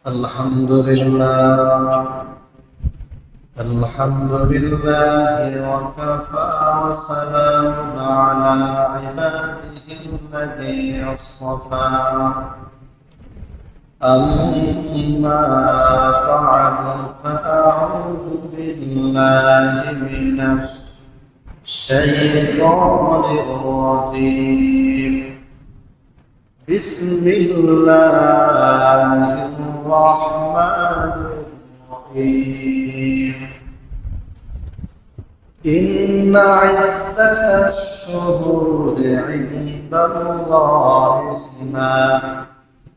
الحمد لله وكفى وسلام على عباده الذين اصطفى أما بعد فأعوذ بالله من الشيطان الرجيم بسم الله الرحمن الرحيم إن عدة الشهور عند الله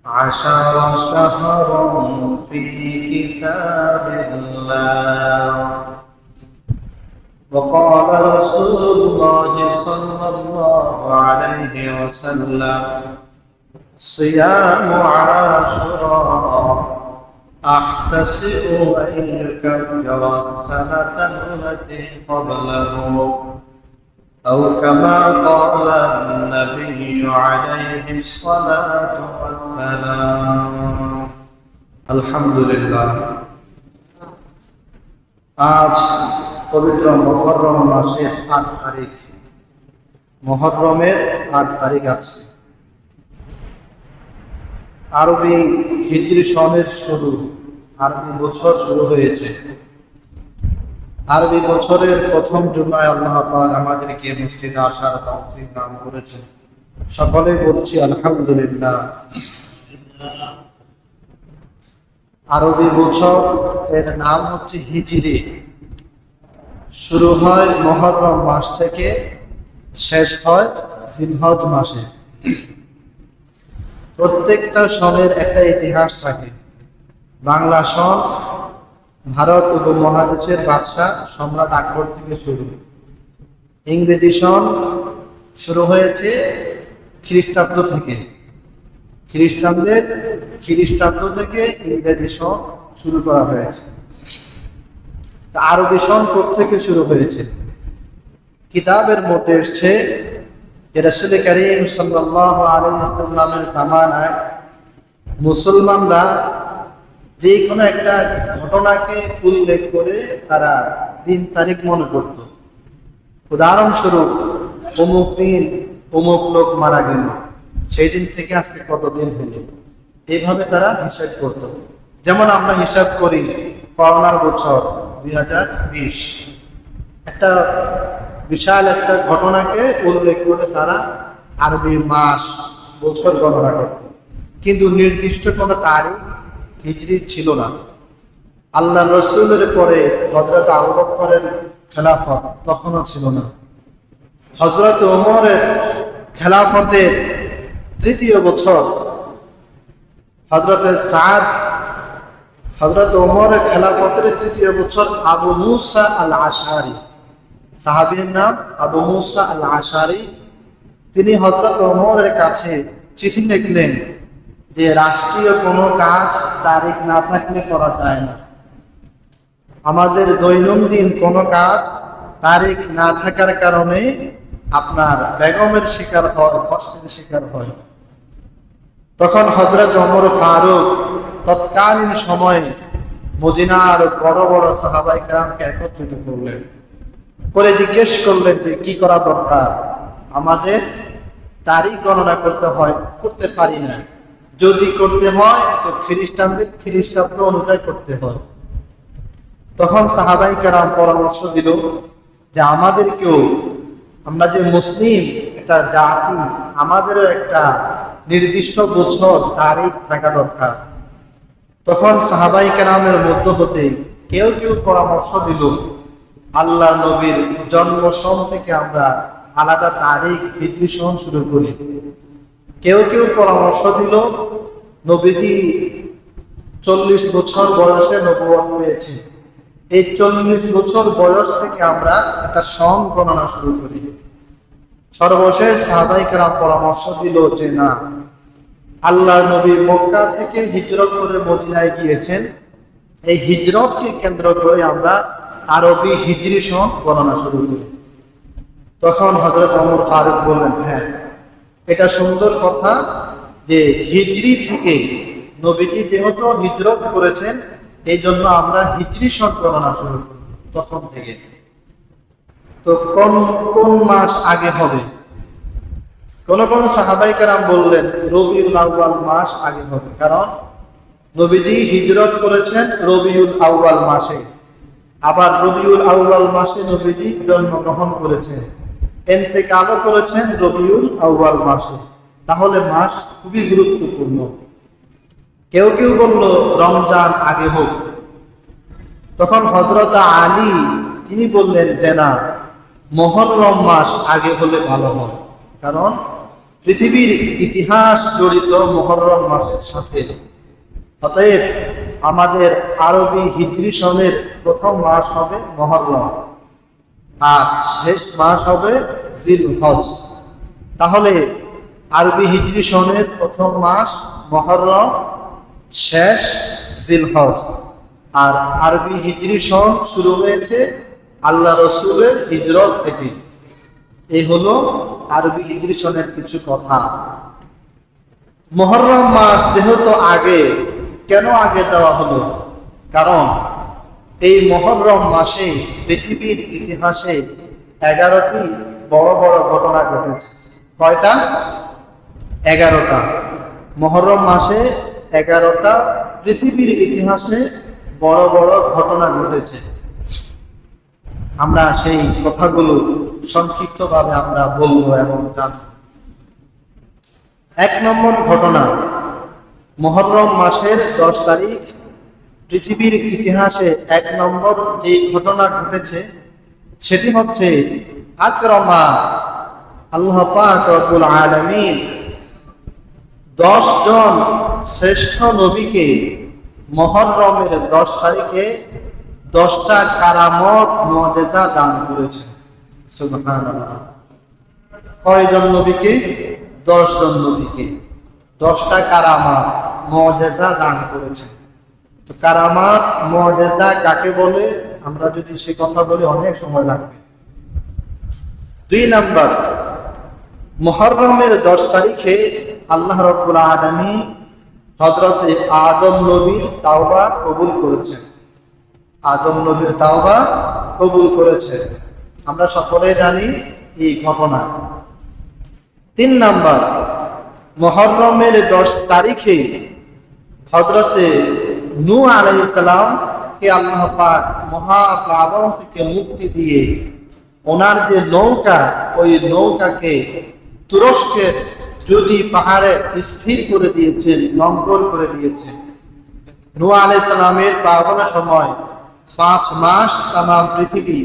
12 شهرا في كتاب الله وقال رسول الله صلى الله عليه وسلم صيام عاشوراء أحتسب أن يكفر السنة التي قبله أو كما قال النبي عليه الصلاة والسلام الحمد لله আজ পবিত্র মুহররম মাসের ৮ তারিখ মুহররমের ৮ তারিখ আছে আরবি হিজরি সনের শুরু আরবি বছর শুরু হয়েছে আরবি বছরের প্রথম জুমায় আল্লাহ পাক আমাদেরকে মসজিদে আসার তৌফিক দান করেছেন সকলে বলছি আলহামদুলিল্লাহ আরবি বছর এর নাম হচ্ছে হিজরি শুরু হয় মুহররম মাস থেকে শেষ হয় জিলহজ মাসে প্রত্যেকটা সনের একটা ইতিহাস থাকে বাংলা সন ভারত উপমহাদেশের বাদশাহ সম্রাট আকবর থেকে শুরু ইংরেজি সন শুরু হয়েছে খ্রিস্টাব্দ থেকে খ্রিস্টানদের খ্রিস্টাব্দ থেকে ইংরেজি সন শুরু করা হয়েছে আরবি সন থেকে শুরু হয়েছে কিতাবের মধ্যে এসছে যে রাসূল করিম সাল্লাল্লাহু আলাইহি ওয়াসাল্লামের জামানায় মুসলমানরা যে কোনো একটা ঘটনাকে উল্লেখ করে তারা দিন তারিখ মনে করত উদাহরণস্বরূপ অমুক দিন অমুক লোক মারা গেল সেই দিন থেকে আজকে কতদিন হলো এইভাবে তারা হিসাব করত যেমন আমরা হিসাব করি করোনার বছর 2020 একটা বিশাল একটা ঘটনাকে উল্লেখ করে তারা আরবি মাস বছর গণনা করত কিন্তু নির্দিষ্ট কোনো তারিখ হিজরি ছিল না আল্লাহ রসুলের পরে হযরত আবু বকরের খেলাফত তখনও ছিল না হযরত ওমরের খেলাফতের তৃতীয় বছর হযরত ওমরের খেলাফতের তৃতীয় বছর আবু মুসা আল আশআরী সাহাবীর নাম আবু মুসা আল আশআরী তিনি হযরত ওমরের কাছে চিঠি লিখলেন যে রাষ্ট্রীয় কোনো কাজ তারিখ না থাকলে করা যায় না আমাদের দৈনন্দিন কোনো কাজ তারিখ না থাকার কারণে আপনার বেগমের শিকার হয় কষ্টের শিকার হয় তখন হযরত ওমর ফারুক তৎকালীন সময়ে মদিনার বড় বড় সাহাবায়ে কেরামকে একত্রিত করলেন করে জিজ্ঞেস করলেন যে কি করা দরকার আমাদের তারিখ গণনা করতে পারি না যদি করতে হয় তো খ্রিস্টানদের খ্রিস্টাব্দ অনুযায়ী করতে হয় তখন সাহাবায়ে কেরাম পরামর্শ দিল যে আমাদেরকেও আমরা যে মুসলিম একটা জাতি আমাদেরও একটা নির্দিষ্ট বছর তারিখ থাকা দরকার তখন সাহাবায়ে কেরামের মধ্য হতে কেউ কেউ পরামর্শ দিল আল্লাহ নবীর জন্ম সন থেকে আমরা আলাদা তারিখ হিজরি সন শুরু করি কেউ কেউ পরামর্শ দিল নবীজি 40 বছর বয়সে নবুয়ত পেয়েছে এই 40 বছর বয়স থেকে আমরা একটা সন গণনা শুরু করি সর্বশেষ সাহাবায়ে কেরাম পরামর্শ দিল যে না আল্লাহ নবী মক্কা থেকে হিজরত করে মদিনায় গিয়েছেন এই হিজরতকে কেন্দ্র করে আমরা আরবি হিজরি সন গণনা শুরু করি তখন হযরত ওমর ফারুক বললেন হ্যাঁ এটা সুন্দর কথা যে হিজরি থেকে নবীজি যেহেতু হিজরত করেছেন, এই জন্য আমরা হিজরি সন গণনা শুরু করি তখন থেকে। তো কোন কোন মাস আগে হবে? কোন কোন সাহাবায়ে কেরাম বললেন রবিউল আউয়াল মাস আগে হবে, কারণ নবীজি হিজরত করেছেন রবিউল আউয়াল মাসে, আবার রবিউল আউয়াল মাসে নবীজি জন্মগ্রহণ করেছেন, ইন্তেকালও করেছেন রবিউল আউয়াল মাসে। তাহলে মাস খুবই গুরুত্বপূর্ণ। কেউ কেউ বলল রমজান আগে হোক। তখন হযরত আলী তিনি বললেন যে না, মুহররম মাস আগে হলে ভালো হয়, কারণ পৃথিবীর ইতিহাস জড়িত মুহররম মাসের সাথে। অতএব আমাদের আরবি হিজরি সনের প্রথম মাস হবে মুহররম, আর শেষ মাস হবে জিলহজ। তাহলে আরবি হিজরি সনের প্রথম মাস মুহররম, শেষ জিলহজ। আর আরবি হিজরি সন শুরু হয়েছে আল্লাহ রসুলের হিজরত থেকে। এই হলো আরবি হিজরি সনের কিছু কথা। মুহররম মাস যেহেতু আগে, কেন আগে দেওয়া হলো? কারণ এই মুহররম মাসে পৃথিবীর ইতিহাসে 11টি বড় বড় ঘটনা ঘটেছে। কয়টা? 11টা। মুহররম মাসে 11টা পৃথিবীর ইতিহাসে বড় বড় ঘটনা ঘটেছে। আমরা সেই কথাগুলো সংক্ষিপ্তভাবে আমরা বলবো এবং জানব। 1 নম্বর ঘটনা, মুহররম মাসের 10 তারিখ পৃথিবীর ইতিহাসে 1 নম্বর যে ঘটনা ঘটেছে সেটি হচ্ছে আকরামা আল্লাহ পাক রব্বুল আলামিন 10 জন শ্রেষ্ঠ নবীকে মুহররমের 10 তারিখে 10টা কারামত মুআজিজা দান করেছেন। সুবহানাল্লাহ। কয়জন নবীকে? 10 জন নবীকে 10টা কারামাত মুআজিজা দান করেছেন। তো কারামাত মুআজিজা কাকে বলে? আমরা যদি সে কথা বলি অনেক সময় লাগবে। 2 নাম্বার, মুহররমের 10 তারিখে আল্লাহ রাব্বুল আলামিন হযরতে আদম নবীর তাওবা কবুল করেছেন। আদম নবীর তাওবা কবুল করেছেন, আমরা সকলে জানি এই ঘটনা। 3 নাম্বার, মুহররমের 10 তারিখে হযরতে নূহ আলাইহিস সালাম কে আল্লাহ পাক মহাপ্লাবন থেকে মুক্তি দিয়ে ওনার যে নৌকা, ওই নৌকাকে তুরস্কের যদি পাহাড়ে স্থির করে দিয়েছেন, লঙ্ঘন করে দিয়েছেন। নূহ আলাইহিস সালামের প্লাবনের সময় 5 মাস তাম পৃথিবী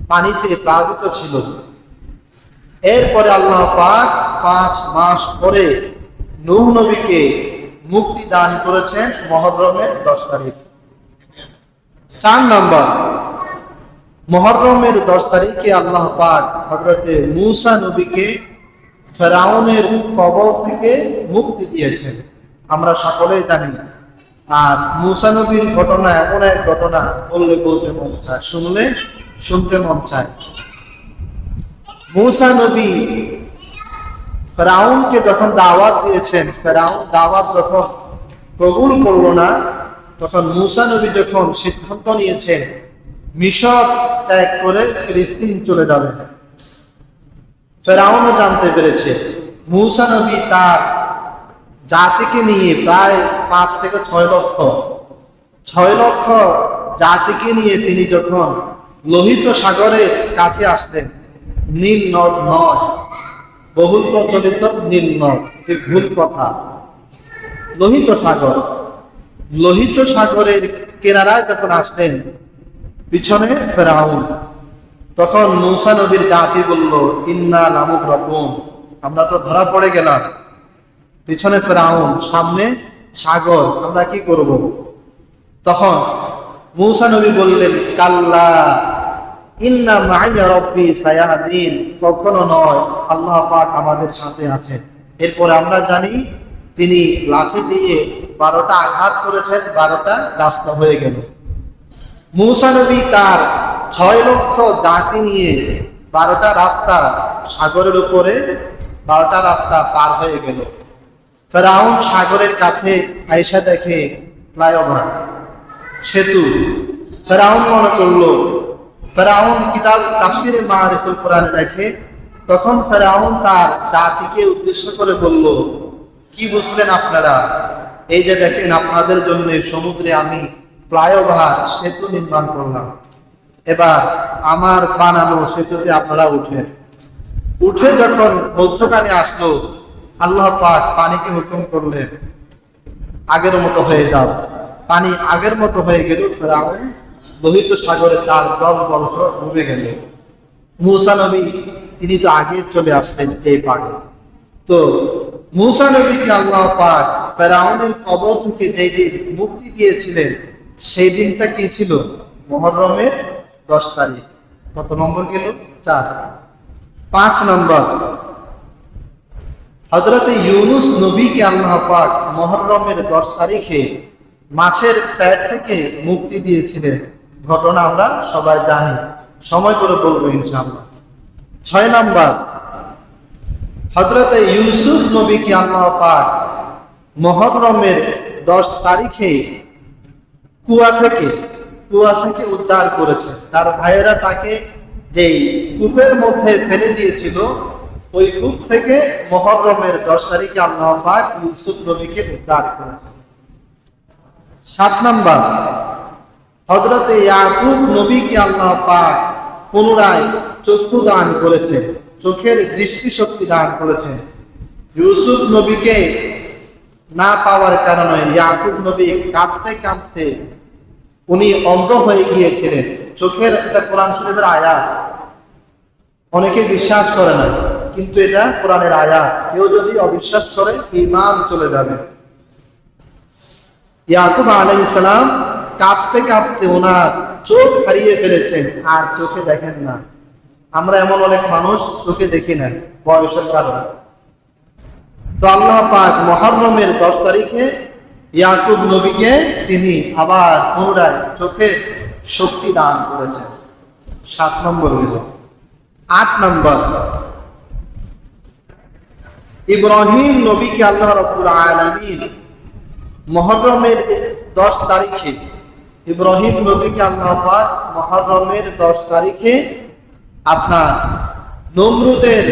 পানিতে প্লাবিত ছিল। এরপরে আল্লাহ পাক 5 মাস পরে নূহ নবীকে মুক্তি দান করেছেন মুহররমের 10 তারিখ। 4 নম্বর, মুহররমের 10 তারিখে আল্লাহ পাক হযরতে মূসা নবীকে ফেরাউনের কবল থেকে মুক্তি দিয়েছেন, আমরা সকলেই জানি। আর মূসা নবীর ঘটনা এমন এক ঘটনা, বললে বলতে মন চায়, শুনলে শুনতে মন চায়। মূসা নবী ফেরাউনকে যখন দাওয়াত দিয়েছেন, ফেরাউন দাওয়াত যখন কবুল করলো না, তখন মূসা নবী যখন সিদ্ধান্ত নিয়েছেন মিশর ত্যাগ করে ফিলিস্তিন চলে যাবেন, ফেরাউনও জানতে পেরেছে। মূসা নবী তার জাতিকে নিয়ে প্রায় 5 থেকে 6 লক্ষ জাতিকে নিয়ে তিনি যখন লোহিত সাগরের কাছে আসতেন, নীল নদ নয়, বহুল প্রচলিত নীল নদ, ভুল কথা, লোহিত সাগর। লোহিত সাগরের কিনারায় যখন আসতেন, পিছনে ফেরাউন। তখন মূসা নবীর জাতি বলল, ইন্না লামুগরাকুন, আমরা তো ধরা পড়ে গেলাম। পিছনে ফেরাউন, সামনে সাগর, আমরা কি করব? তখন মূসা নবী বললেন, কাল্লা ইন্না মাইয়া রাব্বি সায়াহদিন, কখনো নয়, আল্লাহ পাক আমাদের সাথে আছেন। এরপরে আমরা জানি তিনি লাঠি দিয়ে 12টা আঘাত করেছেন, 12টা রাস্তা হয়ে গেল। মূসা নবী তার 6 লক্ষ জাতি নিয়ে 12টা রাস্তা সাগরের উপরে, 12টা রাস্তা পার হয়ে গেল। ফেরাউন সাগরের কাছে আয়েশা দেখে ফ্লাইওভার, সেতু। ফেরাউন মনে করলো, ফেরাউন কিতাব তাফসিরে মারিফুল কোরআন লেখে, তখন ফেরাউন তার জাতিকে উদ্দেশ্য করে বলল, কি বুঝলেন আপনারা? এই যে দেখেন, আপনাদের জন্য সমুদ্রে আমি ফ্লাইওভার, সেতু নির্মাণ করলাম। এবার আমার বানানো সেতুতে আপনারা উঠেন। উঠে যখন মধ্যখানে আসলো, আল্লাহ পাক পানিকে হুকুম করলেন, আগের মতো হয়ে যাও। পানি আগের মতো হয়ে গেল। ফেরাউন লোহিত সাগরে তার দল বলক ডুবে গেল। মূসা নবী তিনি তো আগে চলে আসলেন এই পাড়ে। তো মূসা নবীকে আল্লাহ পাক ফেরাউনের কবল থেকে যে মুক্তি দিয়েছিলেন, সেই দিনটা কি ছিল? মুহররমের 10 তারিখ। কত নম্বর গেল? 4। 5 নম্বর, হযরত ইউনূস নবীকে আল্লাহ পাক মুহররমের 10 তারিখে মাছের পেট থেকে মুক্তি দিয়েছিলেন। ঘটনা আমরা সবাই জানি, সময় করে বলবো ইনশাআল্লাহ। 6 নম্বর, হযরত ইউসুফ নবীকে আল্লাহ পাক মুহররমের 10 তারিখে কুয়া থেকে উদ্ধার করেছেন। তার ভাইয়েরা তাকে যেই কূপের মধ্যে ফেলে দিয়েছিল, ওই কূপ থেকে মুহররমের 10 তারিখে আল্লাহ পাক ইউসুফ নবীকে উদ্ধার করেছেন। 7 নম্বর, হযরত ইয়াকুব নবীকে আল্লাহ পাক পুনরায় চক্ষু দান করেছেন, চোখের দৃষ্টিশক্তি দান করেছেন। ইউসুফ নবীকে না পাওয়ার কারণে ইয়াকুব নবী কাঁদতে কাঁদতে উনি অন্ধ হয়ে গিয়েছিলেন। চোখের একটা কোরআন শরীফের আয়াত, অনেকে বিশ্বাস করে না, কিন্তু এটা কোরআনের আয়াত। কেউ যদি অবিশ্বাস করে, ঈমান চলে যাবে। ইয়াকুব আলাইহিস সালাম কাঁদতে কাঁদতে ওনার চোখ হারিয়ে ফেলেছেন, আর চোখে দেখেন না। আমরা এমন অনেক মানুষ চোখে দেখি না বয়সের কারণে। তো আল্লাহ পাক মুহররমের 10 তারিখে ইয়াকুব নবীকে তিনি আবার পুনরায় চোখে শক্তি দান করেছেন। 7 নম্বর হইল। 8 নম্বর, ইব্রাহিম নবীকে আল্লাহ রাব্বুল আলামিন মুহররমের 10 তারিখে, ইব্রাহিম নবীকে আল্লাহ পাক মুহররমের 10 তারিখে আপনার নমরুদের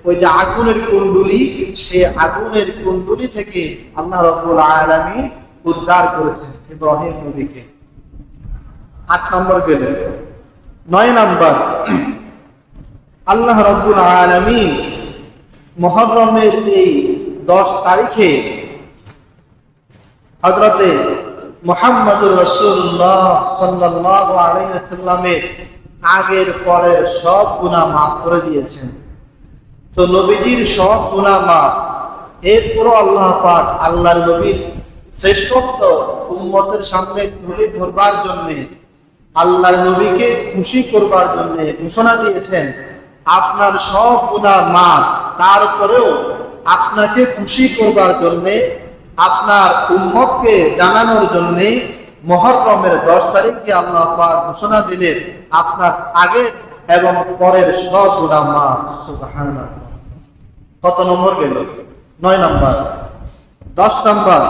ওই যে আগুনের কুণ্ডলী, সে আগুনের কুণ্ডলী থেকে আল্লাহ রাব্বুল আলামিন উদ্ধার করেছেন ইব্রাহিম নবীকে। 8 নম্বর গেল। 9 নম্বর, আল্লাহ রাব্বুল আলামিন মুহররমের এই 10 তারিখে হযরতে মুহাম্মদুর রাসূলুল্লাহ সাল্লাল্লাহু আলাইহি ওয়াসাল্লামের আগের পরের সব গুনাহ মাফ করে দিয়েছেন। তো নবীজির সব গুনাহ মাফ, এরপরও আল্লাহ পাক আল্লাহর নবীর শ্রেষ্ঠত্ব উম্মতের সামনে তুলে ধরবার জন্য, আল্লাহর নবীকে খুশি করবার জন্য ঘোষণা দিয়েছেন, আপনার সব গুনাহ মাফ, তারপরেও আপনাকে খুশি করবার জন্য, আপনার উম্মতকে জানানোর জন্য মুহররমের 10 তারিখে আল্লাহ পাক ঘোষণা দিলেন, আপনার আগে এবং পরের সব গুনাহ মাফ। সুবহানাল্লাহ। কত নম্বর গেল? 9 নম্বর। 10 নম্বর,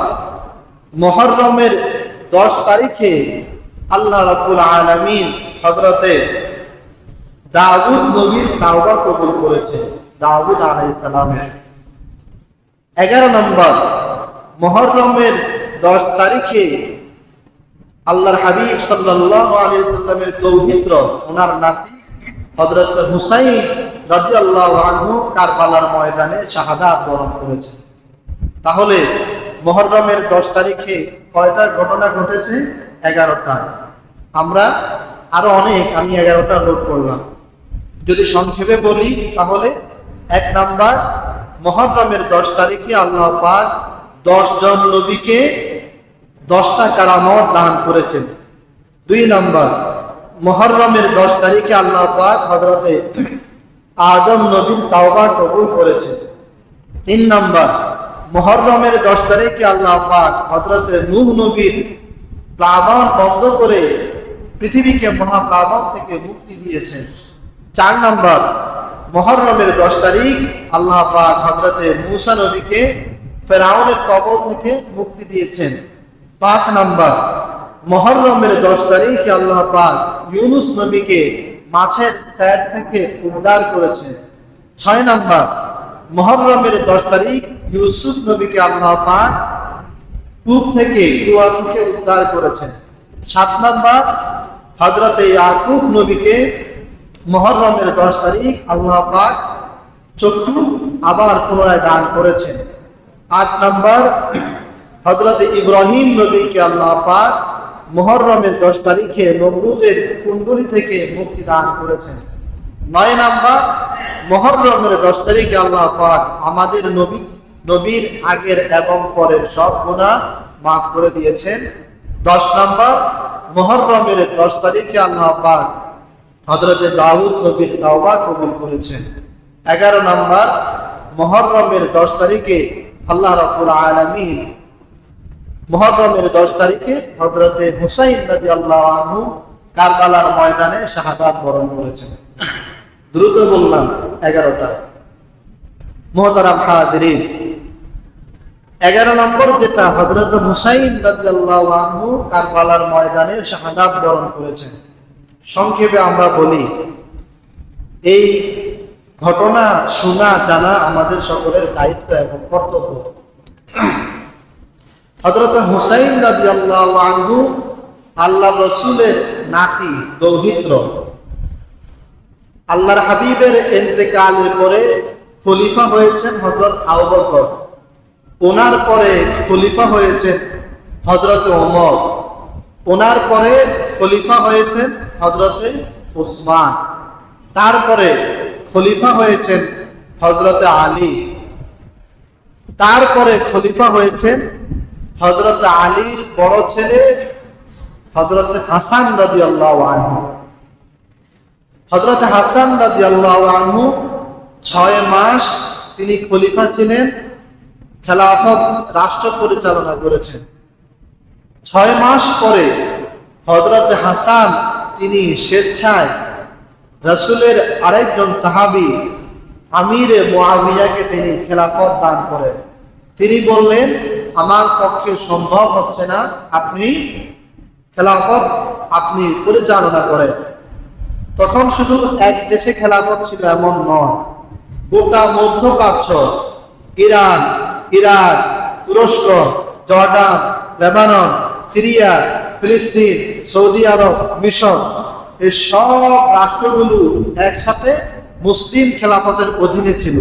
মুহররমের 10 তারিখে আল্লাহ রাব্বুল আলামিন হযরতে দাউদ নবীর তাওবা কবুল করেছেন, দাউদ আলাইহিস সালামের। 11 নম্বর, মুহররমের 10 তারিখে আল্লাহর হাবিব সাল্লাল্লাহু আলাইহি ওয়াসাল্লামের দৌহিত্র, ওনার নাতি হযরত হুসাইন রাদিয়াল্লাহু আনহু কারবালার ময়দানে শাহাদাত বরণ করেছেন। তাহলে মুহররমের 10 তারিখে কয়টা ঘটনা ঘটেছে? 11টা। আমরা আরো অনেক, আমি 11টা নোট করলাম। যদি সংক্ষেপে বলি তাহলে 1 নাম্বার, মুহররমের 10 তারিখে আল্লাহ পাক 10 জন নবীকে 10টা কারামত দান করেছেন। 2 নাম্বার, মুহররমের 10 তারিখে আল্লাহ পাক হযরতে আদম নবীর তাওবা কবুল করেছেন। 3 নাম্বার, মুহররমের 10 তারিখে আল্লাহ পাক হযরতে নূহ নবীর প্লাবন বন্ধ করে পৃথিবীকে মহাপ্লাবন থেকে মুক্তি দিয়েছেন। 4 নাম্বার, মুহররমের 10 তারিখ আল্লাহ পাক হযরতে মূসা নবীকে ফেরাউনের কবল থেকে মুক্তি দিয়েছেন। 5 নাম্বার, মুহররমের 10 তারিখে আল্লাহ পাক ইউনুস নবীকে মাছের পেট থেকে উদ্ধার করেছেন। 6 নাম্বার, মুহররমের 10 তারিখ ইউসুফ নবীকে আল্লাহ পাক কূপ থেকে কুয়া থেকে উদ্ধার করেছেন। 7 নাম্বার, হযরতে ইয়াকুব নবীকে মুহররমের 10 তারিখ আল্লাহ পাক চক্ষু আবার পুনরায় দান করেছেন। 8 নাম্বার, হযরতে ইব্রাহিম নবীকে আল্লাহ পাক মুহররমের 10 তারিখে নমরুদের কুণ্ডলী থেকে মুক্তি দান করেছেন। 9 নাম্বার, মুহররমের 10 তারিখে আল্লাহ পাক আমাদের নবীর আগের এবং পরের সব গুনাহ মাফ করে দিয়েছেন। 10 নাম্বার, মুহররমের 10 তারিখে আল্লাহ পাক হযরতে দাউদ নবীর তওবা কবুল করেছেন। 11 নাম্বার, মুহররমের 10 তারিখে আল্লাহ রাব্বুল আলামিন মুহররমের 10 তারিখে হযরতে হুসাইন রাদিয়াল্লাহু আনহু কারবালার ময়দানে শাহাদাত বরণ করেছেন। দ্রুত বললাম 11টা। মুহতারাম হাজিরিন, 11 নম্বর যেটা হযরত হুসাইন রাদিয়াল্লাহু আনহু কারবালার ময়দানে শাহাদাত বরণ করেছেন। সংক্ষেপে আমরা বলি, এই ঘটনা শোনা জানা আমাদের সকলের দায়িত্ব এবং কর্তব্য। হযরত হুসাইন রাদিয়াল্লাহু আনহু আল্লাহ রাসূলের নাতি দৌহিত্র। আল্লাহর হাবিবের ইন্তেকালের পরে খলিফা হয়েছেন হযরত আবু বকর, ওনার পরে খলিফা হয়েছেন হযরত ওমর, ওনার পরে খলিফা হয়েছেন হযরতে উসমান, তারপরে খলিফা হয়েছেন হযরতে আলী, তারপরে খলিফা হয়েছেন হযরত আলীর বড় ছেলে হযরতে হাসান রাদিয়াল্লাহু আনহু। হযরত হাসান রাদিয়াল্লাহু আনহু 6 মাস তিনি খলিফা ছিলেন, খেলাফত রাষ্ট্র পরিচালনা করেছেন। 6 মাস পরে হযরত হাসান তিনি স্বেচ্ছায় রাসূলের আরেকজন সাহাবী আমিরে মুআবিয়াকে তিনি খেলাফত দান করেন। তিনি বললেন, আমার পক্ষে সম্ভব হচ্ছে না, আপনি খেলাফত আপনি পরিচালনা করেন। তখন শুধু এক দেশে খেলাফত ছিল এমন নয়, গোটা মধ্যপ্রাচ্য, ইরান, ইরাক, তুরস্ক, জর্ডান, লেবানন, সিরিয়া, ফিলিস্তিন, সৌদি আরব, মিশর, এই সব রাষ্ট্রগুলো একসাথে মুসলিম খেলাফতের অধীনে ছিল।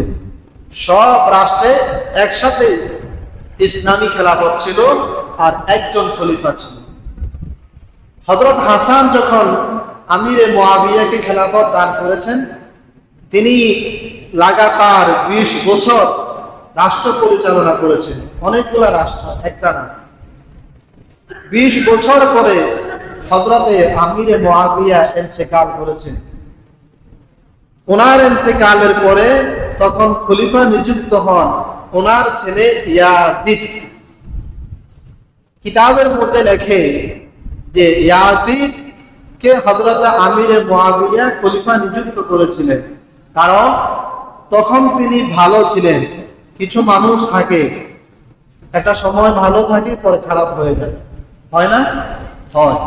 সব রাষ্ট্রে একসাথে ইসলামী খেলাফত ছিল আর একজন খলিফা ছিল। হযরত হাসান যখন আমিরে মুআবিয়াকে খেলাফত দান করেছেন, তিনি লাগাতার 20 বছর রাষ্ট্র পরিচালনা করেছেন, অনেকগুলা রাষ্ট্র, একটা না। 20 বছর পরে হযরতে আমিরে মুআবিয়া ইন্তেকাল করেছেন। ওনার ইন্তেকালের পরে তখন খলিফা নিযুক্ত হন ওনার ছেলে ইয়াজিদ। কিতাবের মধ্যে লেখে যে ইয়াজিদ কে হযরত আমিরে মুআবিয়া খলিফা নিযুক্ত করেছিলেন, কারণ তখন তিনি ভালো ছিলেন। কিছু মানুষ থাকে একটা সময় ভালো থাকে, পরে খারাপ হয়ে যায়, হয় না? হয়।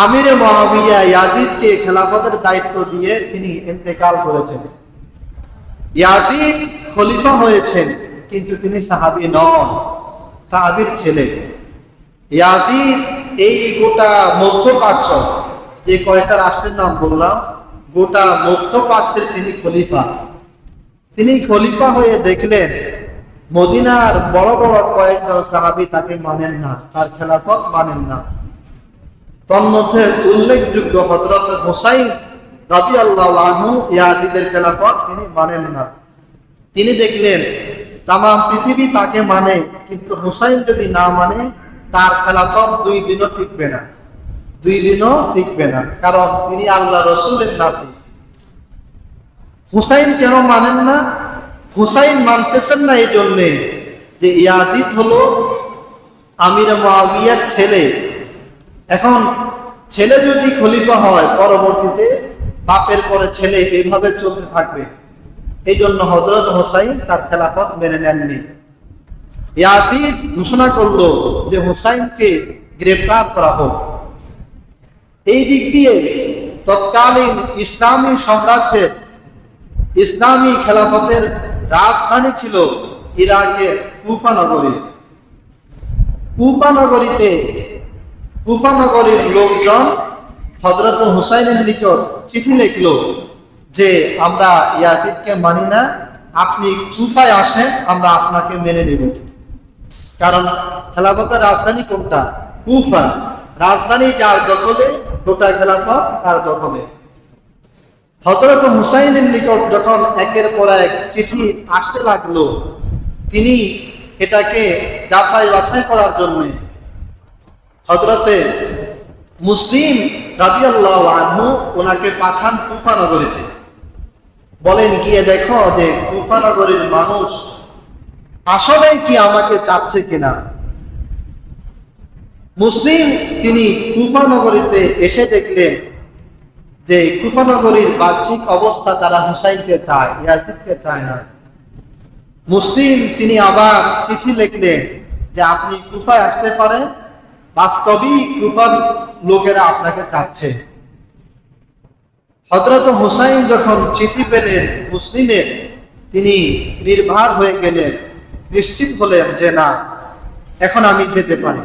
আমিরে মুআবিয়া ইয়াজিদকে খেলাফতের দায়িত্ব দিয়ে তিনি ইন্তেকাল করেছেন। ইয়াজিদ খলিফা হয়েছেন, কিন্তু তিনি সাহাবী নন, সাহাবীর ছেলে। ইয়াজিদ এই গোটা মধ্যপ্রাচ্য, যে কয়েকটা রাষ্ট্রের নাম বললাম, গোটা মধ্যপ্রাচ্যের তিনি খলিফা। তিনি খলিফা হয়ে দেখলেন মদিনার বড় বড় কয়েকজন সাহাবী তাকে মানেন না, তার খেলাফত মানেন না। তন্মধ্যে উল্লেখযোগ্য হযরত হুসাইন রাদিয়াল্লাহু আনহু ইয়াজিদের খেলাফত তিনি মানেন না। তিনি দেখলেন তাম পৃথিবী তাকে মানে, কিন্তু হুসাইন যদি না মানে তার খেলাফত 2 দিনও টিকবে না, 2 দিনও টিকবে না, কারণ তিনি আল্লাহ রাসূলের নাতি। হুসাইন কেন মানেন না? হুসাইন মানতেছেন না এই জন্যে যে ইয়াজিদ হলো আমির মুআবিয়ার ছেলে। এখন ছেলে যদি খলিফা হয়, পরবর্তীতে বাপের পরে ছেলে এইভাবে চলতে থাকবে। এই জন্য হযরত হুসাইন তার খেলাফত মেনে নেননি। ইয়াজিদ ঘোষণা করলো যে হুসাইনকে গ্রেফতার করা হোক। এই দিক দিয়ে তৎকালীন ইসলামী সাম্রাজ্যের ইসলামী খেলাফতের রাজধানী ছিল ইরাকের কুফা নগরী। কুফা নগরীর লোকজন হযরত হুসাইনের নিকট চিঠি লিখল যে আমরা ইয়াজিদকে মানি না, আপনি কুফায় আসেন, আমরা আপনাকে মেনে নেব। কারণ খেলাফতের রাজধানী কোনটা? কুফা। রাজধানী যার দখলে, গোটা খেলাফত তার দখলে। হযরত হুসাইনের নিকট যখন একের পর এক চিঠি আসতে লাগলো, তিনি এটাকে যাচাই বাছাই করার জন্য হযরতে মুসলিম রাদিয়াল্লাহু আনহু ওনাকে পাঠান কুফা নগরীতে। বলেন, গিয়ে দেখো যে কুফা নগরীর মানুষ আসলে কি আমাকে চাচ্ছে কিনা। মুসলিম তিনি কুফা নগরীতে এসে দেখলেন যে কুফা নগরীর বাহ্যিক অবস্থা, তারা হুসাইনকে চায়, ইয়াজিদকে চায় না। মুসলিম তিনি আবার চিঠি লিখলেন যে আপনি কুফায় আসতে পারেন, বাস্তবিক কুফার লোকেরা আপনাকে চাচ্ছে। হযরত হুসাইন যখন চিঠি পেলেন মুসলিমের, তিনি নির্ভর হয়ে গেলেন, নিশ্চিত হলেন যে না, এখন আমি যেতে পারি।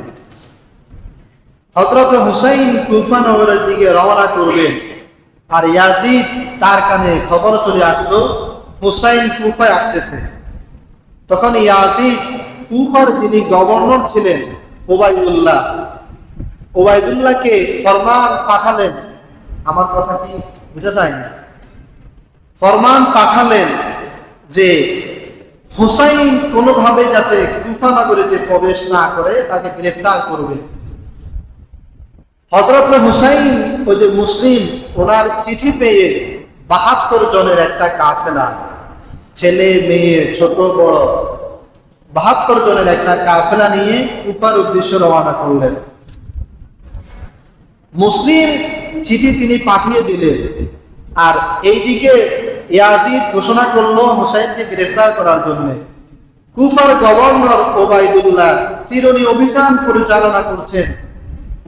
হযরত হুসাইন কুফা নগরের দিকে রওনা করলেন, আর ইয়াজিদ তার কানে খবর চলে আসলো হুসাইন কুফায় আসতেছে। তখন ইয়াজিদ কুফার যিনি গভর্নর ছিলেন ওবায়দুল্লাহকে ফরমান পাঠালেন। আমার কথা কি বুঝা যায় না? ফরমান পাঠালেন যে হুসাইন কোনোভাবে যাতে কুফা নগরীতে প্রবেশ না করে তাকে গ্রেফতার করবে। হযরত হুসাইন ওই যে মুসলিম ওনার চিঠি পেয়ে ৭২ জনের একটা কাফেলা, ছেলে মেয়ে ছোট বড় ৭২ জনের একটা কাফেলা নিয়ে কুফার উদ্দেশ্যে রওনা করলেন। মুসলিম চিঠি তিনি পাঠিয়ে দিলেন, আর এইদিকে ইয়াজিদ ঘোষণা করলো হুসাইনকে গ্রেফতার করার জন্য। কুফার গভর্নর ওবায়দুল্লাহ চিরনি অভিযান পরিচালনা করছেন।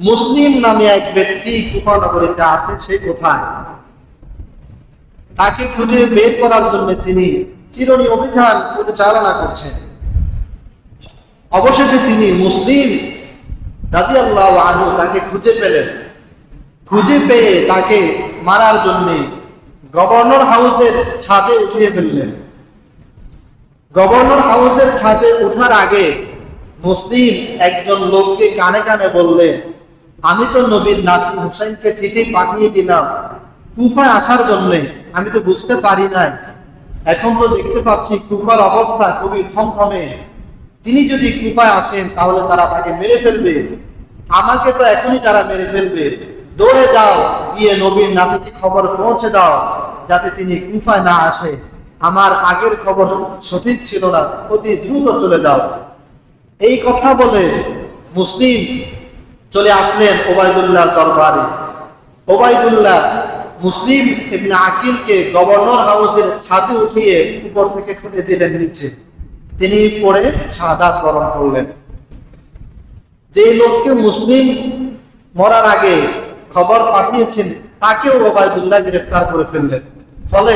মুসলিম নামে এক ব্যক্তি কুফা নগরীতে আছে, সে কোথায়? তাকে খুঁজে বের করার জন্য তিনি চিরনি অভিযান পরিচালনা করছেন। অবশেষে তিনি মুসলিম রাদিয়াল্লাহু আনহু তাকে খুঁজে পেলেন। খুঁজে পেয়ে তাকে মারার জন্য গভর্নর হাউসের ছাদে উঠিয়ে ফেললেন। গভর্নর হাউসের ছাদে ওঠার আগে মুসলিম একজন লোককে কানে কানে বললেন, আমি তো নবীর নাতি হুসাইনকে চিঠি পাঠিয়ে দিলাম কুফায় আসার জন্য, আমি তো বুঝতে পারি নাই, এখন তো দেখতে পাচ্ছি কুফার অবস্থা খুবই থমথমে। তিনি যদি কুফায় আসেন তাহলে তারা তাকে মেরে ফেলবে, আমাকে তো এখনই তারা মেরে ফেলবে। দৌড়ে যাও, গিয়ে নবীর নাতিকে খবর পৌঁছে দাও যাতে তিনি কুফায় না আসে। আমার আগের খবর সঠিক ছিল না, অতি দ্রুত চলে যাও। এই কথা বলে মুসলিম চলে আসলেন ওবায়দুল্লাহর দরবারে। ওবায়দুল্লাহ মুসলিম ইবনে আকিলকে গভর্নর হাউসের ছাদে উঠিয়ে উপর থেকে ফেলে দিলেন নিচে। তিনি পড়ে শাহাদাত বরণ করলেন। যে লোককে মুসলিম মরার আগে খবর পাঠিয়েছেন তাকেও ওবায়দুল্লাহ গ্রেফতার করে ফেললেন। ফলে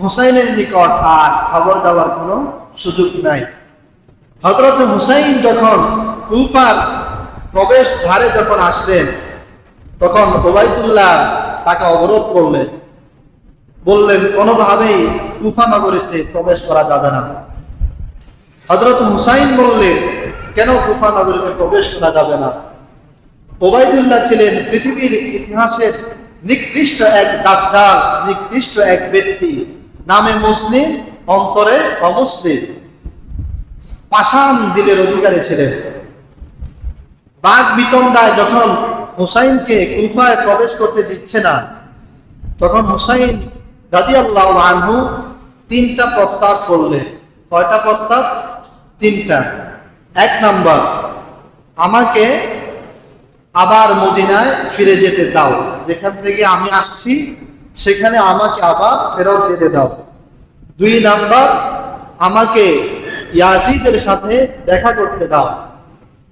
হুসাইনের নিকট আর খবর দেওয়ার কোনো সুযোগ নাই। হযরত হুসাইন যখন কুফার প্রবেশ দ্বারে যখন আসলেন, তখন ওবায়দুল্লাহ তাকে অবরোধ করলেন, বললেন কোনোভাবেই কুফা নগরীতে প্রবেশ করা যাবে না। হযরত হুসাইন বললেন, কেন কুফা নগরীতে প্রবেশ করা যাবে না? ওবায়দুল্লাহ ছিলেন পৃথিবীর ইতিহাসের নিকৃষ্ট এক দাজ্জাল, নিকৃষ্ট এক ব্যক্তি, নামে মুসলিম অন্তরে অমুসলিম, পাষাণ দিলের অধিকারী ছিলেন। বাঘ বিতণ্ডায় যখন হুসাইনকে কুফায় প্রবেশ করতে দিচ্ছে না, তখন হুসাইন রাদিয়াল্লাহু আনহু 3টা প্রস্তাব করলেন। কয়টা প্রস্তাব? 3টা। 1 নাম্বার, আমাকে আবার মদিনায় ফিরে যেতে দাও, যেখান থেকে আমি আসছি সেখানে আমাকে আবার ফেরত যেতে দাও। 2 নাম্বার, আমাকে ইয়াজিদের সাথে দেখা করতে দাও।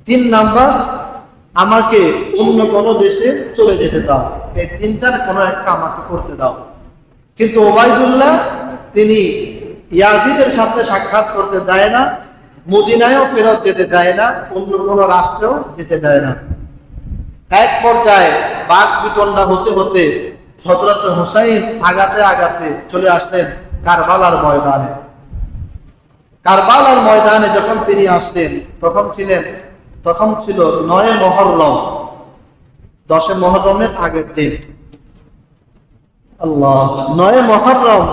3 নাম্বার, আমাকে অন্য কোনো দেশে চলে যেতে দাও। এই 3টার কোনো একটা আমাকে করতে দাও। কিন্তু ওবাইদুল্লাহ তিনি ইয়াজিদের সাথে সাক্ষাৎ করতে দেয় না, মদিনায়ও ফেরত যেতে দেয় না, অন্য কোনো রাষ্ট্রেও যেতে দেয় না। এক পর্যায়ে বাক বিতণ্ডা হতে হতে হযরত হুসাইন আগাতে আগাতে চলে আসলেন কারবালার ময়দানে। কারবালার ময়দানে যখন তিনি আসলেন তখন ছিল 9 মুহররম, 10 মুহররমের আগের দিন। আল্লাহ, 9 মুহররম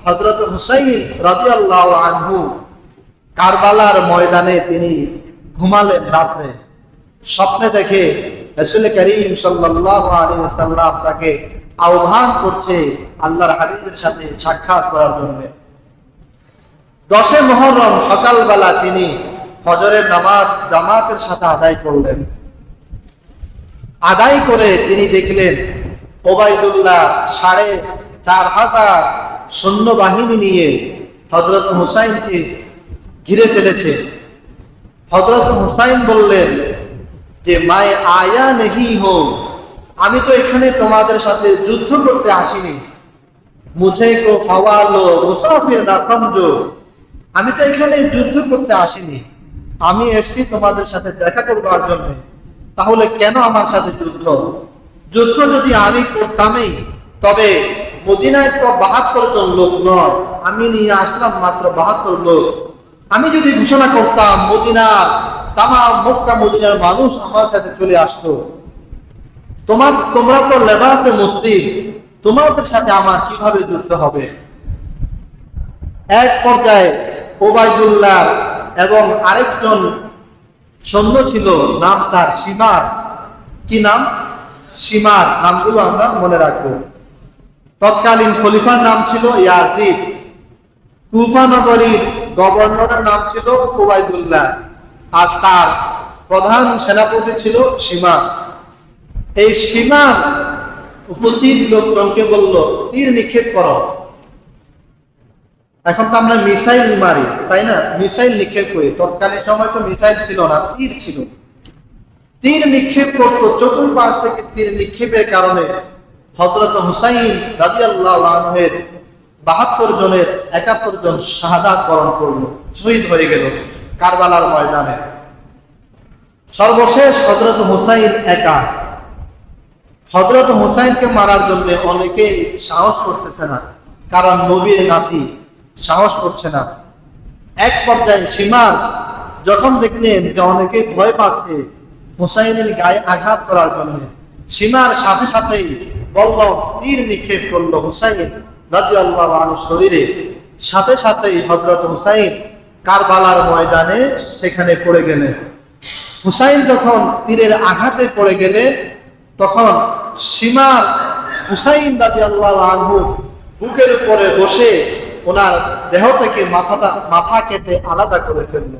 হযরত হুসাইন রাদিয়াল্লাহু আনহু কারবালার ময়দানে তিনি ঘুমালেন রাত্রে। স্বপ্নে দেখে রাসূল করিম সাল্লাল্লাহু আলাইহি ওয়াসাল্লাম তাকে আহ্বান করছে আল্লাহর হাবিবের সাথে সাক্ষাৎ করার জন্য। 10 মুহররম সকালবেলা তিনি ফজরের নামাজ জামাতের সাথে আদায় করলেন। আদায় করে তিনি দেখলেন ওবাইদুল্লাহ 4500 সৈন্যবাহিনী নিয়ে হযরত হুসাইনকে ঘিরে ফেলেছে। হযরত হুসাইন বললেন যে মায় আয়া নেহি হো, আমি তো এখানে তোমাদের সাথে যুদ্ধ করতে আসিনি। মুঝে কো ফাওয়ালো মুসাফির না সমঝো, আমি তো এখানে যুদ্ধ করতে আসিনি, আমি এসেছি তোমাদের সাথে দেখা করবার জন্য। তাহলে কেন আমার সাথে যুদ্ধ? যুদ্ধ যদি আমি করতামই তবে মদিনায় তো 72 জন লোক নয়, আমি নিয়ে আসলাম মাত্র 72 লোক। আমি যদি ঘোষণা করতাম মদিনার তামাম মক্কা মদিনার মানুষ আমার সাথে চলে আসতো, তোমরা তো লেবাসে মুসলিম, তোমাদের সাথে আমার কিভাবে যুদ্ধ হবে? এক পর্যায়ে ওবাইদুল্লাহ এবং আরেকজন সৈন্য ছিল, নাম তার শিমার। কি নাম? শিমার। নামগুলো আমরা মনে রাখবো। তৎকালীন খলিফার নাম ছিল ইয়াজিদ। কুফা নগরীর গভর্নরের নাম ছিল ওবাইদুল্লাহ, আর তার প্রধান সেনাপতি ছিল শিমার। এই শিমার উপস্থিত লোকজনকে বলল, তীর নিক্ষেপ করো। এখন তো আমরা মিসাইল মারি, তাই না? মিসাইল নিক্ষেপ করি। তৎকালীন সময় তো মিসাইল ছিল না, তীর ছিল। তীর নিক্ষেপ করতো, চতুর্পাশ থেকে তীর নিক্ষেপের কারণে হযরত হুসাইন রাদিয়াল্লাহু আনহুর 72 জনের 71 জন শাহাদাত বরণ করলো, শহীদ হয়ে গেল কারবালার ময়দানে। সর্বশেষ হযরত হুসাইন একা। হযরত হুসাইনকে মারার জন্য অনেকেই সাহস করতেছে না, কারণ নবীর নাতি, সাহস করছে না। এক পর্যায়ে সীমার যখন দেখলেন যে অনেকে ভয় পাচ্ছে হুসাইনের গায়ে আঘাত করার জন্য, সীমার সাথে সাথেই বলল, তীর নিক্ষেপ করলো হুসাইন রাদিয়াল্লাহু আনহু শরীরে। সাথে সাথেই হযরত হুসাইন কারবালার ময়দানে সেখানে পড়ে গেলেন। হুসাইন যখন তীরের আঘাতে পড়ে গেলেন তখন সীমার হুসাইন রাদিয়াল্লাহু আনহু বুকের উপরে বসে ওনার দেহ থেকে মাথা কেটে আলাদা করে ফেলল।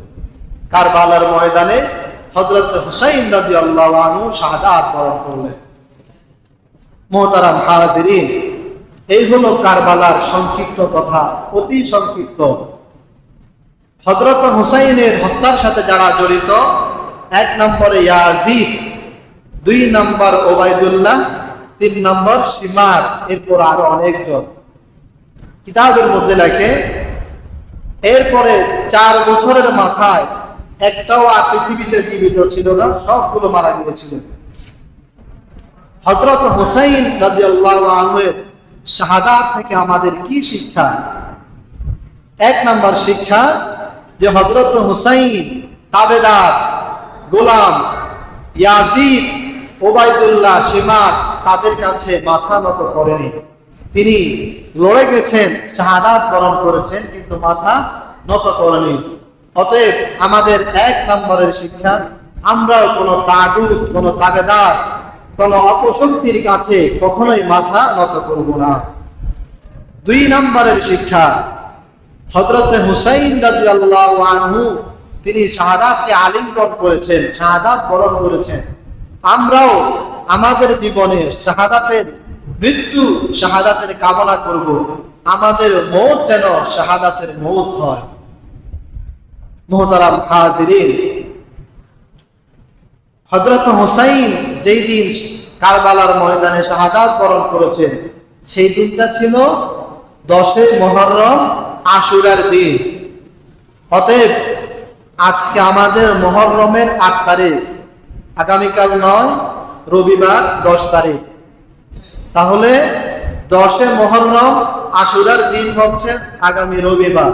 কারবালার ময়দানে হযরত হুসাইন রাদিয়াল্লাহু আনহু শাহাদাত বরণ করলেন। মুহতারাম হাজিরিন, এই হলো কারবালার সংক্ষিপ্ত কথা, অতি সংক্ষিপ্ত। হযরত হুসাইনের হত্যার সাথে যারা জড়িত, 1 নম্বরে ইয়াজিদ, 2 নম্বর ওবাইদুল্লাহ, 3 নম্বর শিমার, এরপর আরো অনেকজন। কিতাবের মধ্যে লেখে এরপরে 4 বছরের মাথায় একটাও আর পৃথিবীতে জীবিত ছিল না, সবগুলো মারা গিয়েছিল। হযরত হুসাইন রাদিয়াল্লাহু আনহুর শাহাদাত থেকে আমাদের কি শিক্ষা? 1 নম্বর শিক্ষা যে হযরত হুসাইন তাবেদার, গোলাম, ইয়াজিদ, ওবাইদুল্লাহ, শিমার তাদের কাছে মাথা নত করেনি। তিনি লড়ে গেছেন, শাহাদাত বরণ করেছেন, কিন্তু মাথা নত করেনি। অতএব আমাদের 1 নম্বরের শিক্ষা, আমরাও কোনো তাগুত, কোনো তাবেদার, কোনো অপশক্তির কাছে কখনোই মাথা নত করব না। 2 নম্বরের শিক্ষা, হযরত হুসাইন রাদিয়াল্লাহু আনহু তিনি শাহাদাতকে আলিঙ্গন করেছেন, শাহাদাত বরণ করেছেন। আমরাও আমাদের জীবনে শাহাদাতের মৃত্যু, শাহাদাতের কামনা করব, আমাদের মওত যেন শাহাদাতের মওত হয়। মুহতারাম হাজিরিন, হযরত হুসাইন যেই দিন কারবালার ময়দানে শাহাদাত বরণ করেছেন, সেই দিনটা ছিল 10 মুহররম, আশুরার দিন। অতএব আজকে আমাদের মুহররমের 8 তারিখ, আগামীকাল 9, রবিবার 10 তারিখ। তাহলে 10 মুহররম আশুরার দিন হচ্ছে আগামী রবিবার।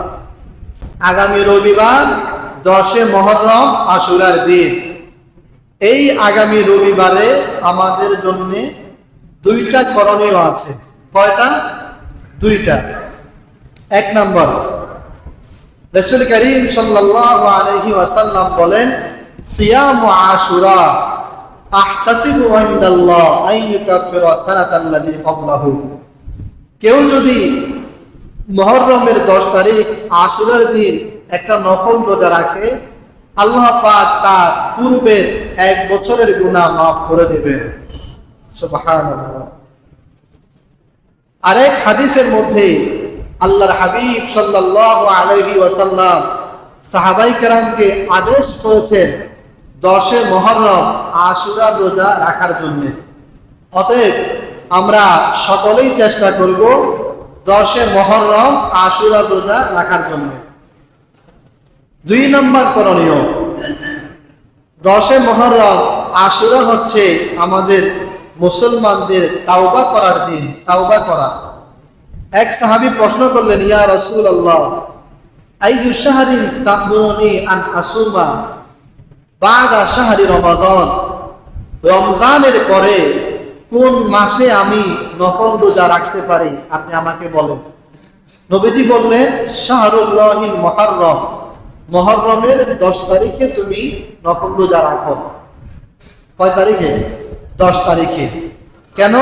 আগামী রবিবার 10 মুহররম আশুরার দিন। এই আগামী রবিবারে আমাদের জন্য 2টা করণীয় আছে। কয়টা? 2টা। 1 নম্বর, রাসূল করিম সাল্লাল্লাহু আলাইহি ওয়াসাল্লাম বলেন, সিয়ামু আশুরা আহতাসিবু ইনদাল্লাহ আন ইউকাফিরা সানাতাল্লাযী ক্বাবলাহু। কেউ যদি মুহররমের 10 তারিখ আশুরার দিন একটা নফল রোজা রাখে, আল্লাহ পাক তার পূর্বের 1 বছরের গুনাহ মাফ করে দেবেন। সুবহানাল্লাহ। আরেক হাদিসের মধ্যে আল্লাহর হাবিব সাল্লাল্লাহু আলাইহি ওয়াসাল্লাম সাহাবায়ে কেরামকে আদেশ করেছেন 10 মুহররম আশুরা রোজা রাখার জন্য। অতএব আমরা সকলেই চেষ্টা করব 10 মুহররম আশুরা রোজা রাখার জন্য। 2 নম্বর করণীয়, 10 মুহররম আশুরা হচ্ছে আমাদের মুসলমানদের তাওবা করার দিন, তাওবা করা। এক সাহাবী প্রশ্ন করলেন, ইয়া রাসূলুল্লাহ, আইয়ু শাহরিন তা'মুরুনি আন আসুমা বাদা শাহরি রমাদান? রমজানের পরে কোন মাসে আমি নফল রোজা রাখতে পারি, আপনি আমাকে বলেন। নবীজি বললেন, শাহরুল্লাহিল মুহররম, মুহররমের 10 তারিখে তুমি নফল রোজা রাখো। কয় তারিখে? 10 তারিখে। কেন?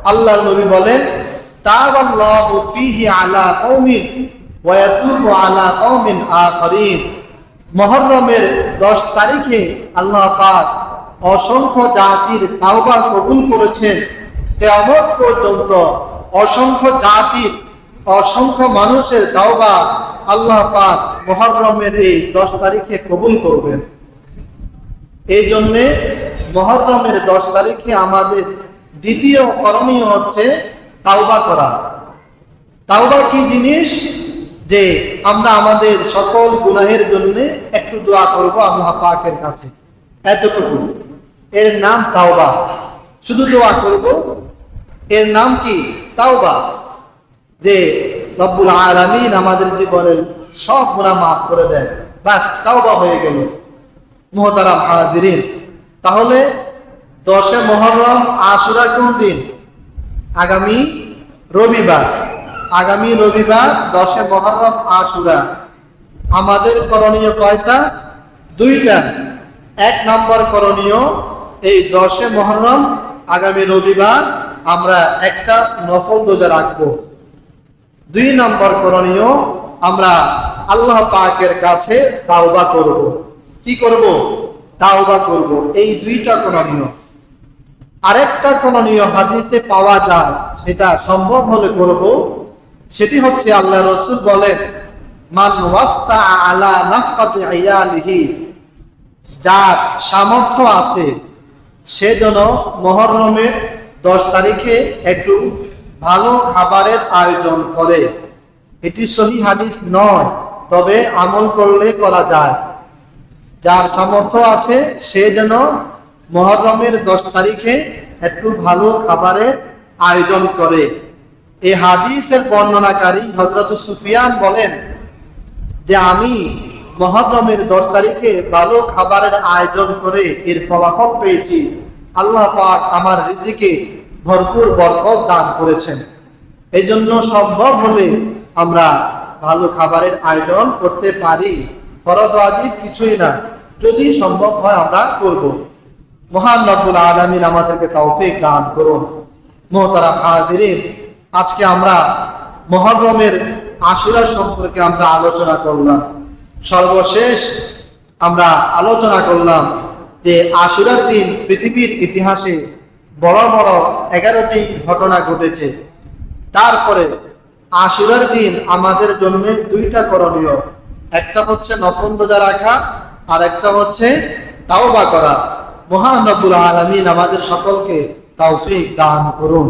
আল্লাহর নবী বলেন, তাওয়াল্লাহু ফীহি আলা কওমিন ওয়া ইয়াতুবু আলা কওমিন আখারিন। মুহররমের 10 তারিখে আল্লাহ পাক অসংখ্য জাতির তাওবা কবুল করেছেন। কিয়ামত পর্যন্ত অসংখ্য জাতির, অসংখ্য মানুষের তাওবা আল্লাহ পাক মুহররমের এই 10 তারিখে কবুল করবেন। এই জন্য মুহররমের 10 তারিখে আমাদের দ্বিতীয় করণীয় হচ্ছে তাওবা করা। তাওবা কি জিনিস? যে আমরা আমাদের সকল গুনাহের জন্য একটু দোয়া করব আল্লাহ পাকের কাছে, এতটুকু। এর নাম তাওবা। শুধু দোয়া করব, এর নাম কি? তাওবা। যে রব্বুল আলামিন আমাদের জীবনের সব গুনাহ মাফ করে দেন, বাস তাওবা হয়ে গেল। মুহতারাম হাজিরিন, তাহলে 10 মুহররম আশুরা কোন দিন? আগামী রবিবার। আগামী রবিবার 10 মুহররম আশুরা। আমাদের করণীয় কয়টা? 2টা। 1 নম্বর করণীয়, এই 10 মুহররম আগামী রবিবার আমরা একটা নফল রোজা রাখবো। 2 নম্বর করণীয়, আমরা আল্লাহ পাকের কাছে তাওবা করব। কি করব? তাওবা করব। এই 2টা করণীয়। আরেকটা করণীয় হাদিসে পাওয়া যায়, সেটা সম্ভব হলে করব। সেটি হচ্ছে আল্লাহ রাসূল বলেন, মান ওয়াসা আলা নাফকাতি আয়ালিহি, যার সামর্থ্য আছে সে যেন মুহররমের 10 তারিখে একটু ভালো খাবারের আয়োজন করে। এটি সহিহ হাদিস নয়, তবে আমল করলে করা যায়। যার সামর্থ্য আছে সে যেন মুহররমের 10 তারিখে একটু ভালো খাবারের আয়োজন করে। এই হাদিসের বর্ণনাকারী হযরত সুফিয়ান বলেন যে আমি মুহররমের 10 তারিখে ভালো খাবারের আয়োজন করে এর ফলাফল পেয়েছি। আল্লাহ পাক আমার রিজিকে ভরপুর বরকত দান করেছেন। এই জন্য সম্ভব হলে আমরা ভালো খাবারের আয়োজন করতে পারি। ফরজ ওয়াজিব কিছুই না, যদি সম্ভব হয় আমরা করব। মহান রব্বুল আলামিন আমাদেরকে তৌফিক দান করুন। মুহতারাম হাজিরিন, আজকে আমরা মুহররমের আশুরা সম্পর্কে আমরা আলোচনা করলাম। সর্বশেষ আমরা আলোচনা করলাম যে আশুরার দিন পৃথিবীর ইতিহাসে বড় বড় 11টি ঘটনা ঘটেছে। তারপরে আশুরার দিন আমাদের জন্য 2টা করণীয়। একটা হচ্ছে নফল রোজা রাখা, আর একটা হচ্ছে তাওবা করা। মহান রব্বুল আলামিন আমাদের সকলকে তৌফিক দান করুন।